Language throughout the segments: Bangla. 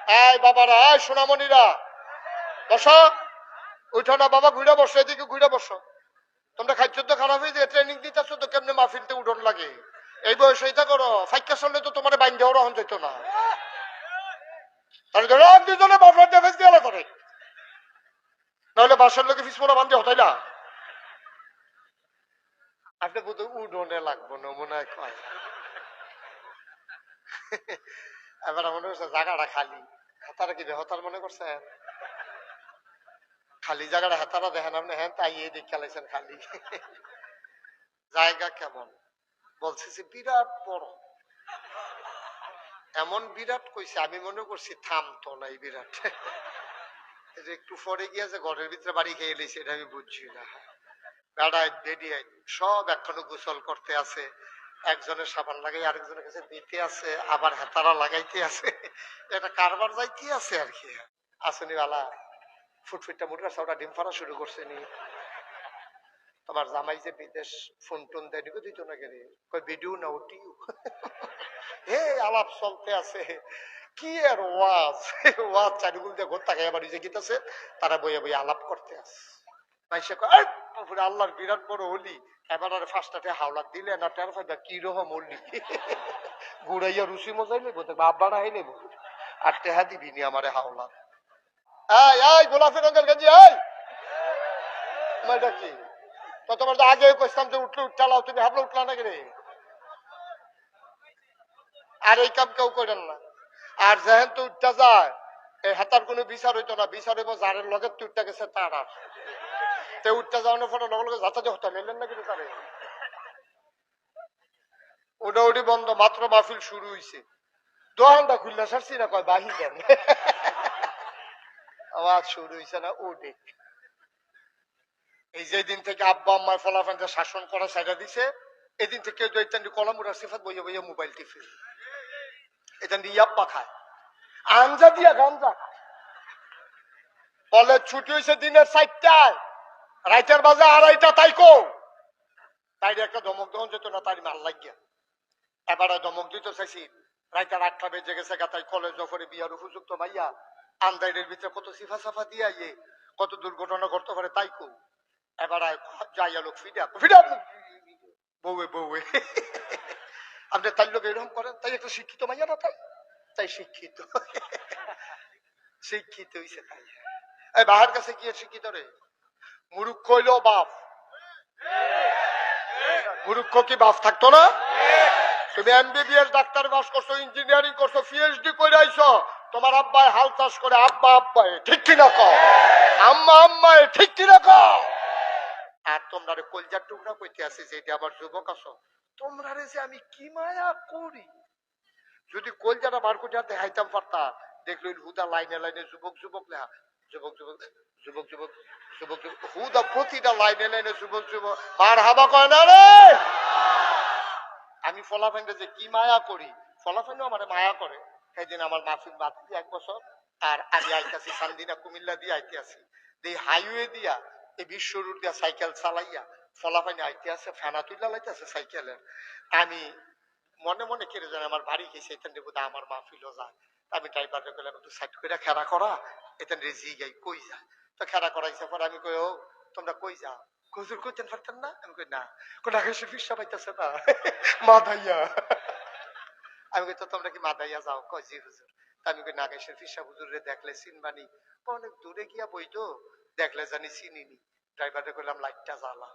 এই বাবারা, এই সোনামণিরা, বসো। উঠো না বাবা, ঘুরে বসো, এদিকে ঘুরে বসো। তোমরা খাইছো তো খারাপ হয়ে যায়, ট্রেনিং দিতেছো তো কেমনে মাহফিলতে উঠন লাগে। এই বয়সে এটা করো, ফাইকা শুনলে তো তোমার বাইন দেওয়া রহন যেত না। তাহলে ধরো দুজনে বাফার ডেফেন্স দিয়ে করে, নাহলে বাসার লোকে ফিসমোনা বান্ধে হতাইলা। আপনি বোধহয় উঠোনে লাগবো না মনে হয়। এবার মনে করছে জায়গাটা খালি, হাতারা কি হতার মনে করছে, খালি জায়গাটা হাতারা দেখেন আপনি, হ্যাঁ তাই এই দিক খেলাইছেন খালি। জায়গা কেমন বলছে যে বিরাট বড়, এমন বিরাট কইছে আমি মনে করছি থামতো না এই বিরাট। একটু পরে গিয়ে যে ঘরের ভিতরে বাড়ি খেয়ে এলিছে এটা আমি বুঝছি না। বেড়ায় বেরিয়ে সব এখনো গোসল করতে আছে, একজনের সাবান লাগাই আরেকজনের কাছে দিতে আছে, আবার হেতারা লাগাইতে আছে, এটা কারবার যাইতে আছে আর কি। আসনি বালা ফুটফুটটা মুটরা সাউটা ডিম ফাড়া শুরু করছে নি। তোমার জামাই যে বিদেশ ফোন টোন দেয় নিগো দিত না গেলে কই ভিডিও না ওটিও। হে আলাপ চলতে আছে কি আর ওয়াজ, ওয়াজ চারিগুল দিয়ে ঘর তাকাই আবার নিজে গিতেছে, তারা বইয়ে বইয়ে আলাপ করতে আছে। মাইসে কয় আল্লাহর বিরাট বড় হলি, এবার আর ফার্স্টে হাওলা দিলে না টের ফাইবা কি রকম হলি। গুড়াইয়া রুচি মজাই নেবো, বাবা না নেব আর টেহা দিবি নি আমারে হাওলা। এই এই গোলাপি রঙের গেঞ্জি, এই তোমারটা কি? তো তোমার তো আগে কইতাম যে উঠলে উঠালাও, তুমি হাবলে উঠলা না রে। আর এই কাম কেউ করেন না। আর যেহেন তো উঠতে যায় এই হাতার কোনো বিচার হইতো না, বিচার হইব যারের লগে তুই উঠতে গেছে তার। আর তে উঠতে যাওয়ানোর পরে লগে লগে যাতা হতে নিলেন না কিন্তু তারে ওটা ওটি বন্ধ, মাত্র মাহফিল শুরু হয়েছে, দোকানটা খুললে সারছি না কয় বাহি দেন। আওয়াজ শুরু হয়েছে না ওটে। এই যে দিন থেকে আব্বা আম্মার ফলাফানটা শাসন করা সাইডা দিছে, এদিন থেকে কলামুরা সিফাত বইয়ে বইয়ে মোবাইল টিপে এটা ইয়াপ্পা খায়, আঞ্জা দিয়া গাঞ্জা খায়। কলেজ ছুটি হয়েছে দিনের 4টায়, রাইতের বাজে 2:30 তাই কো তাই একটা ধমক দেওয়া যেত না, তাই মাল লাগিয়া এবারে ধমক দিতে চাইছি। রাইতের 8টা বেজে গেছে গাতাই কলেজ জফরে বিয়ার উপযুক্ত মাইয়া আন্দাইনের ভিতরে কত সিফা সাফা দিয়া ইয়ে কত দুর্ঘটনা করতে পারে তাই কো। এবার যাইয়া লোক ফিডা ফিডা বউয়ে বউয়ে আপনি তাই লোক এরকম করেন, তাই একটা শিক্ষিত মাইয়া না, তাই তাই শিক্ষিত শিক্ষিত হইছে তাই। এই বাহার কাছে গিয়ে শিক্ষিত রে, মূর্খ হইলেও বাপ। মূর্খ কি বাপ থাকতো না? তুমি এমবিবিএস ডাক্তার পাস করছো, ইঞ্জিনিয়ারিং করছো, পিএইচডি করে আইছো, তোমার আব্বাই হাল চাষ করে, আব্বা আব্বাই ঠিক কিনা কও, আম্মা আম্মাই ঠিক কিনা কও। আর তোমরা কলজার টুকরা কইতে আছে যে এটা আবার যুবক আছো, তোমরা যে আমি কি মায়া করি। যদি কলজাটা বার করে দেখাইতাম পারতা, দেখলো হুদা লাইনে লাইনে যুবক যুবক লেখা, যুবক যুবক যুবক যুবক যুবক যুবক, হুদা প্রতিটা লাইনে লাইনে যুবক যুবক আর হাবা কয় না রে। আমি ফলাফাইনটা যে কি মায়া করি, ফলাফাইনও আমার মায়া করে। সেদিন আমার মাফিক বাদ দিয়ে 1 বছর, আর আমি আইতাছি সান্দিনা কুমিল্লা দিয়ে আইতে আছি, এই হাইওয়ে দিয়া এই বিশ্ব রোড দিয়া সাইকেল চালাইয়া ফলাফাইনে আইতে আছে, ফেনা তুইলা লাইতেছে সাইকেলের। আমি মনে মনে কেড়ে জানি আমার বাড়ি গেছে, এখান বোধ আমার মাহফিলও যায়। আমি ড্রাইভারকে বললাম একটু সাইড করে খেলা করা, এখান রেজি গাই কই যায়। তো খেলা করাইছে পরে আমি কই ও তোমরা কই যাও, হুজুর কইতেন পারতেন না? আমি কই না, কোন আগে সে ফিসা পাইতেছে না মাদাইয়া। আমি কই তো তোমরা কি মাদাইয়া যাও? কই জি হুজুর। আমি কই নাগেশের ফিসা হুজুরে দেখলে চিনবানি? অনেক দূরে গিয়া বইতো, দেখলে জানি চিনিনি। ড্রাইভারকে কইলাম লাইটটা জ্বালা,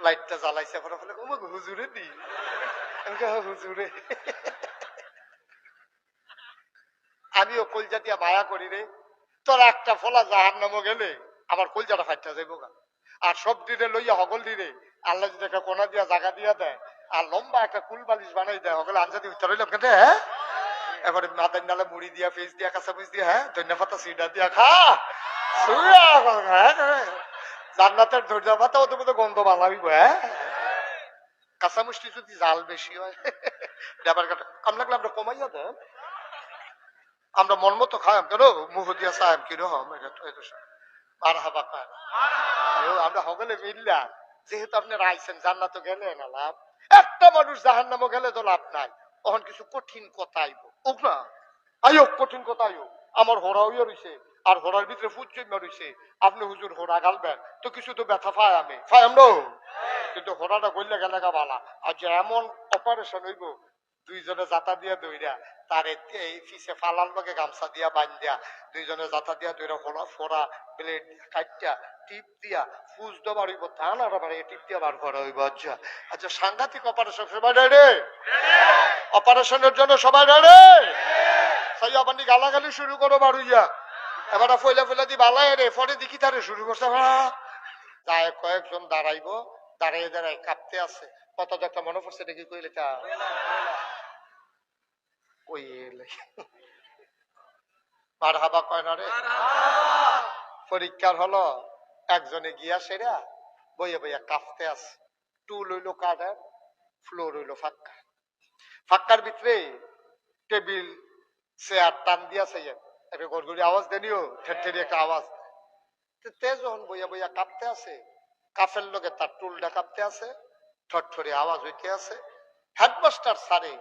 লাইটটা জ্বালাইছে পরে বলে হুজুরে দি। হুজুরে আমিও কলজা দিয়া মায়া করি রে, তোর একটা ফলা জাহার নামও গেলে আমার কলজাটা ফাইটা যাইব গা। আর সব দিনে লইয়া হগল দিনে আল্লাহ যদি একটা কোনা দিয়া জায়গা দিয়া দেয় আর লম্বা একটা কুল বালিশ বানাই দেয়, হগলে আনজা দিয়ে উত্তর হইলাম কেন। হ্যাঁ এবারে মাদার নালা মুড়ি দিয়া ফেস দিয়া কাঁচা মুচ দিয়া, হ্যাঁ ধন্যা পাতা সিডা দিয়া খা জান্নাতের ধৈর্য পাতা ওদের মতো গন্ধ বানাবিব। হ্যাঁ কাঁচা মুষ্টি যদি জাল বেশি হয় ডাবার কাটা কাম লাগলে আমরা কমাইয়া দেন, আমরা মন মতো খাই কেন মুহ দিয়া সাহেব কিরকম আর হাবা খায় আমরা হগলে মিললা। যেহেতু আপনি রাইছেন জান্নাত গেলে না লাভ, একটা মানুষ জাহান্নামও গেলে তো লাভ নাই। তখন কিছু কঠিন কথা আইব, না আইও কঠিন কথা আইও আমার হরা হইয়া রইছে আর হরার ভিতরে ফুট জমা রইছে আপনি হুজুর হরা গালবেন তো কিছু তো ব্যথা পায় আমি কিন্তু হরাটা গইলে গেলে বালা আর যে এমন অপারেশন হইব দুইজনে জাতা দিয়া দইরা তার এই পিছে ফালার লগে গামছা দিয়া বান দিয়া দুইজনে জাতা দিয়া দইরা হরা ফোড়া ব্লেড কাটটা টিপ দিয়া ফুজ দেবার হইব তা না বাড়ি টিপ দিয়া বার করা হইব। আচ্ছা আচ্ছা সাংঘাতিক অপারেশন সবাই রেডি অপারেশনের জন্য সবাই রেডি সাইয়া বান্দি গালাগালি শুরু করো বাড়ুইয়া এবার ফইলা ফইলা দি বালাই রে পরে দেখি তারে শুরু করছে তাই কয়েকজন দাঁড়াইবো দাঁড়াই দাঁড়াই কাঁপতে আছে কত একটা মনে পড়ছে নাকি কইলে তা ওই মার হাবা কয় না রে পরীক্ষার হলো একজনে গিয়া সেরা বইয়া বইয়া কাঁপতে আছে টুল হইলো কাঠের ফ্লোর হইলো ফাঁকা ফাঁকার ভিতরে টেবিল চেয়ার টান দিয়াছে একটা গড়গড়ি আওয়াজ দেনিও ঠের একটা আওয়াজ তে যখন বইয়া বইয়া কাঁপতে আছে কাফের লগে তার টুলটা কাঁপতে আছে ঠট্টরে আওয়াজ হইতে আছে হেডমাস্টার স্যারে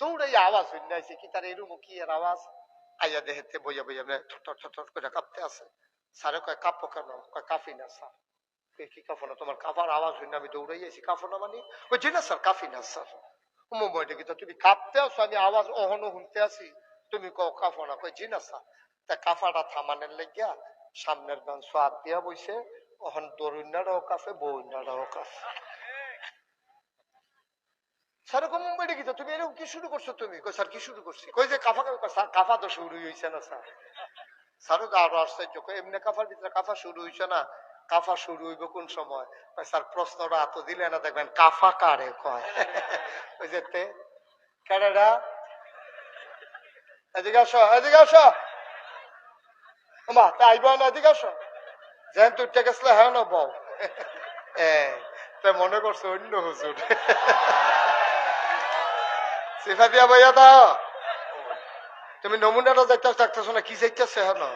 দৌড়ে আওয়াজ হইতে আছে কি তার এরকম কি এর আওয়াজ আইয়া দেখতে বইয়া বইয়া ঠট করে কাঁপতে আছে স্যারে কয় কাঁপো কেন কয় কাঁপি না স্যার কি কাঁপো না তোমার কাঁপার আওয়াজ হইলে আমি দৌড়াইয়াছি কাঁপো না মানে ওই জি না স্যার কাঁপি না স্যার মোবাইলটা কিন্তু তুমি কাঁপতে আছো আমি আওয়াজ অহনো শুনতে আছি তুমি কও কাঁপো না কই জি না স্যার তা কাঁপাটা থামানের লেগিয়া সামনের গান সোয়াদ দিয়া বইছে ওখান দরুন্যারাও কাফে বৌন্যারাও কাফে সেরকম মুম্বাইটা কি তুমি এরকম কি শুরু করছো তুমি কই স্যার কি শুরু করছি কই যে কাফা স্যার কাফা তো শুরুই হয়েছে না স্যার স্যারও তো আরো আশ্চর্য কই এমনি কাফার ভিতরে কাফা শুরু হয়েছে না কাফা শুরু হইব কোন সময় স্যার প্রশ্নটা এত দিলে না দেখবেন কাফা কারে কয় ওই যে কেডা এদিকে আসো এদিকে আসো মা তাই আইব না এদিকে আসো যেন তুই গেছিল হ্যাঁ না বউ মনে করছো অন্য হুজুর সিফা দিয়া বইয়া দাও তুমি নমুনাটা দেখতে থাকতেছো না কি চাইতেছে হ্যাঁ না